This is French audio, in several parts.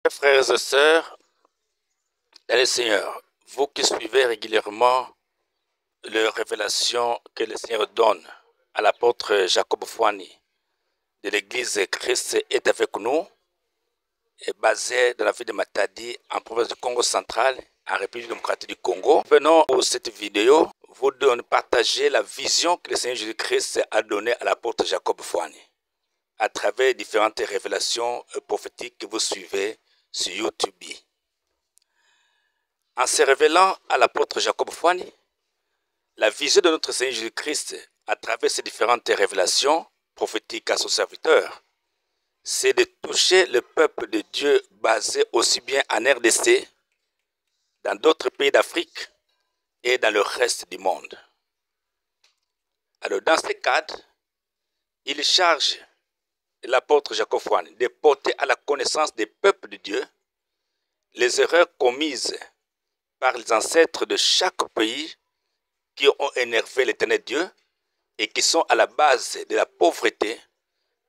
Frères et sœurs, dans le Seigneur, vous qui suivez régulièrement les révélations que le Seigneur donne à l'apôtre Jacob Fouani de l'Église Christ est avec nous, est basé dans la ville de Matadi, en province du Congo central, en République démocratique du Congo. Venons pour cette vidéo vous partager la vision que le Seigneur Jésus-Christ a donnée à l'apôtre Jacob Fouani à travers différentes révélations prophétiques que vous suivez sur YouTube. En se révélant à l'apôtre Jacob Fouani, la vision de notre Seigneur Jésus-Christ à travers ces différentes révélations prophétiques à son serviteur, c'est de toucher le peuple de Dieu basé aussi bien en RDC, dans d'autres pays d'Afrique et dans le reste du monde. Alors dans ce cadre, il charge l'apôtre Jacob Fouani de porter à la connaissance des peuples de Dieu les erreurs commises par les ancêtres de chaque pays qui ont énervé l'Éternel Dieu et qui sont à la base de la pauvreté,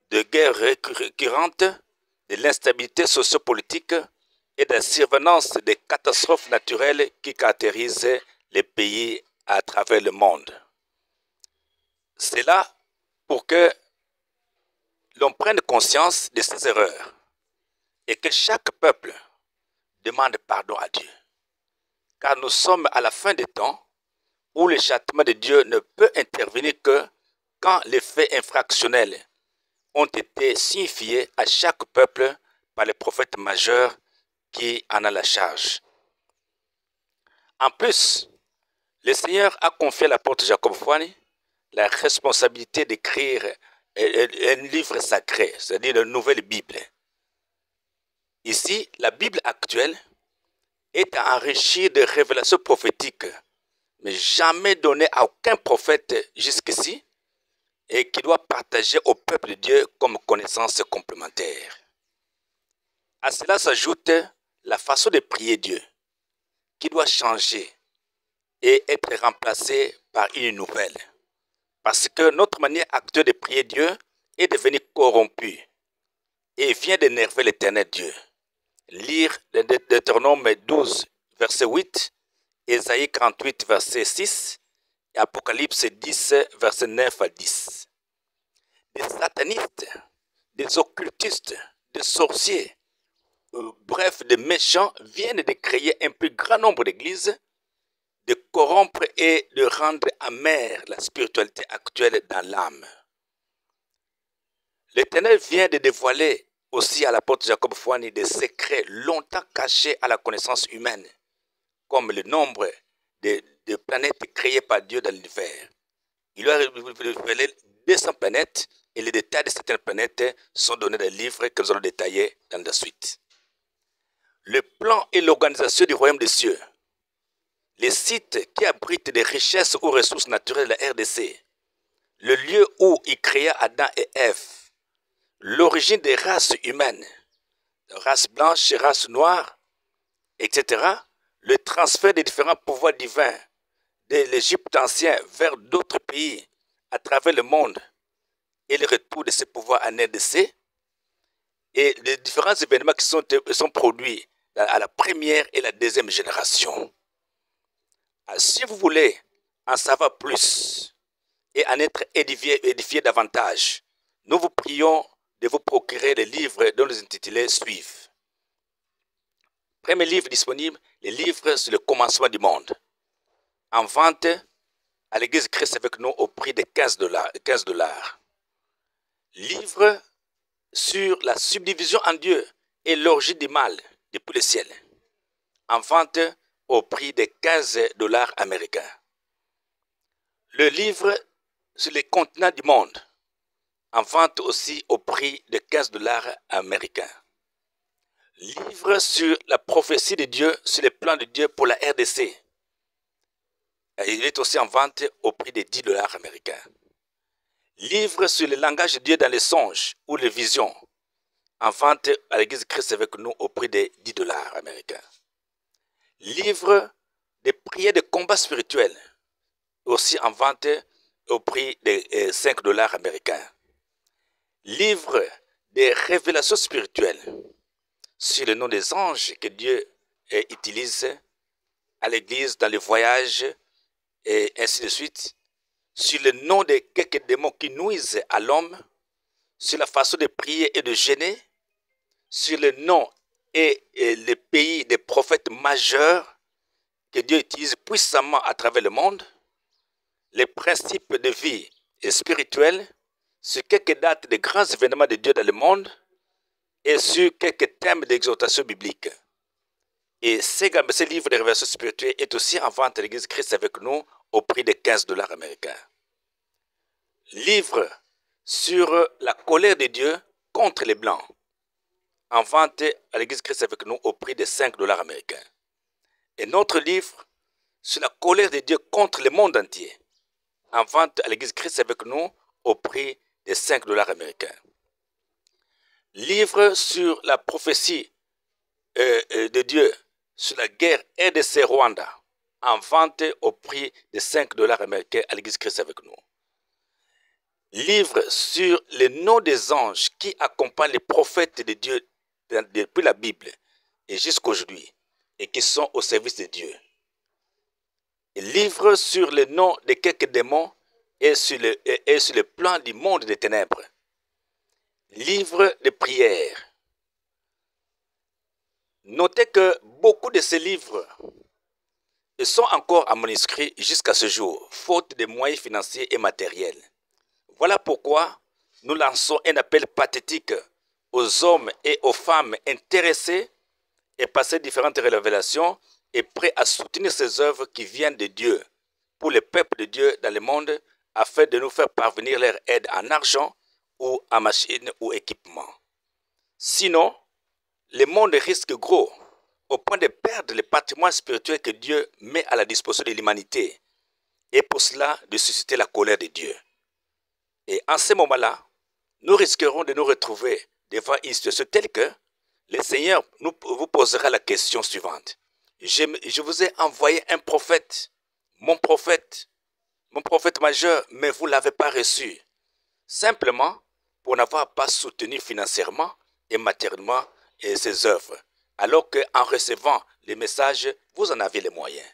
de guerres récurrentes, de l'instabilité sociopolitique et de la survenance des catastrophes naturelles qui caractérisent les pays à travers le monde. C'est là pour que l'on prenne conscience de ces erreurs et que chaque peuple demande pardon à Dieu. Car nous sommes à la fin des temps où le châtiment de Dieu ne peut intervenir que quand les faits infractionnels ont été signifiés à chaque peuple par les prophètes majeurs qui en a la charge. En plus, le Seigneur a confié à l'apôtre Jacob Fouani la responsabilité d'écrire un livre sacré, c'est-à-dire une nouvelle Bible. Ici, la Bible actuelle est enrichie de révélations prophétiques, mais jamais données à aucun prophète jusqu'ici, et qui doit partager au peuple de Dieu comme connaissance complémentaire. À cela s'ajoute la façon de prier Dieu, qui doit changer et être remplacée par une nouvelle. Parce que notre manière actuelle de prier Dieu est devenue corrompue et vient d'énerver l'Éternel Dieu. Lire le Deutéronome 12, verset 8, Ésaïe 48, verset 6, et Apocalypse 10, verset 9 à 10. Des satanistes, des occultistes, des sorciers, bref, des méchants viennent de créer un plus grand nombre d'églises, de corrompre et de rendre amère la spiritualité actuelle dans l'âme. L'Éternel vient de dévoiler aussi à l'apôtre Jacob Fouani des secrets longtemps cachés à la connaissance humaine, comme le nombre de planètes créées par Dieu dans l'univers. Il lui a révélé 200 planètes et les détails de certaines planètes sont donnés dans les livres que nous allons détailler dans la suite. Le plan et l'organisation du royaume des cieux, les sites qui abritent des richesses ou ressources naturelles de la RDC, le lieu où il créa Adam et Ève, l'origine des races humaines, race blanche, race noire, etc., le transfert des différents pouvoirs divins de l'Égypte ancienne vers d'autres pays à travers le monde et le retour de ces pouvoirs en RDC et les différents événements qui sont produits à la première et la deuxième génération. Alors, si vous voulez en savoir plus et en être édifié davantage, nous vous prions de vous procurer les livres dont les intitulés suivent. Premier livre disponible, les livres sur le commencement du monde, en vente à l'Église Christ avec nous au prix de 15 $. Livre sur la subdivision en Dieu et l'origine du mal depuis le ciel, en vente au prix de 15 $ américains. Le livre sur les continents du monde, en vente aussi au prix de 15 $ américains. Livre sur la prophétie de Dieu, sur les plans de Dieu pour la RDC. Il est aussi en vente au prix de 10 $ américains. Livre sur le langage de Dieu dans les songes ou les visions, en vente à l'Église Christ avec nous au prix de 10 $ américains. Livre de prières de combat spirituel, aussi en vente au prix de 5 $ américains. Livre des révélations spirituelles sur le nom des anges que Dieu utilise à l'église, dans les voyages, et ainsi de suite, sur le nom de quelques démons qui nuisent à l'homme, sur la façon de prier et de jeûner, sur le nom et les pays des prophètes majeurs que Dieu utilise puissamment à travers le monde, les principes de vie et spirituels, sur quelques dates de grands événements de Dieu dans le monde et sur quelques thèmes d'exhortation biblique. Et ce livre de révélation spirituelle est aussi en vente à l'Église Christ avec nous au prix de 15 $ américains. Livre sur la colère de Dieu contre les Blancs, en vente à l'Église Christ avec nous au prix de 5 $ américains. Et notre livre sur la colère de Dieu contre le monde entier, en vente à l'Église Christ avec nous au prix de 5 $ américains. Livre sur la prophétie de Dieu sur la guerre RDC-Rwanda, en vente au prix de 5 $ américains à l'Église Christ avec nous. Livre sur les noms des anges qui accompagnent les prophètes de Dieu depuis la Bible et jusqu'aujourd'hui et qui sont au service de Dieu. Livre sur le nom de quelques démons et sur le plan du monde des ténèbres. Livre de prière. Notez que beaucoup de ces livres sont encore en manuscrit jusqu'à ce jour, faute de moyens financiers et matériels. Voilà pourquoi nous lançons un appel pathétique aux hommes et aux femmes intéressés et passés différentes révélations et prêts à soutenir ces œuvres qui viennent de Dieu pour le peuple de Dieu dans le monde afin de nous faire parvenir leur aide en argent ou en machines ou équipements. Sinon, le monde risque gros au point de perdre le patrimoine spirituel que Dieu met à la disposition de l'humanité et pour cela de susciter la colère de Dieu. Et en ce moment-là, nous risquerons de nous retrouver devant une situation telle que le Seigneur vous posera la question suivante. Je vous ai envoyé un prophète, mon prophète majeur, mais vous ne l'avez pas reçu. Simplement pour n'avoir pas soutenu financièrement et matériellement ses œuvres, alors qu'en recevant les messages, vous en avez les moyens.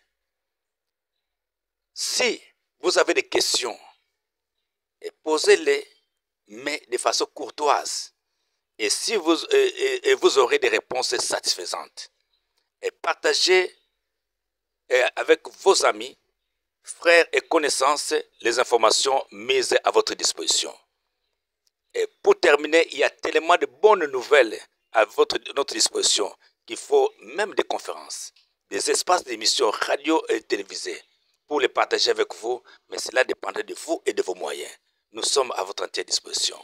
Si vous avez des questions, posez-les, mais de façon courtoise. Et si vous aurez des réponses satisfaisantes. Et partagez avec vos amis, frères et connaissances les informations mises à votre disposition. Et pour terminer, il y a tellement de bonnes nouvelles à notre disposition qu'il faut même des conférences, des espaces d'émissions radio et télévisées pour les partager avec vous, mais cela dépendra de vous et de vos moyens. Nous sommes à votre entière disposition.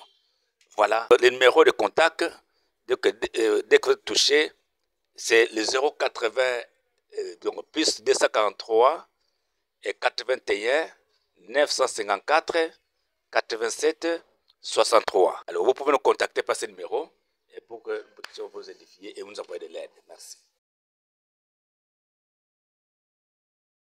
Voilà, le numéro de contact, dès que vous touchez, c'est le 080 plus 243 et 81 954 87 63. Alors vous pouvez nous contacter par ce numéro pour que nous puissions vous édifier et vous envoyer de l'aide. Merci.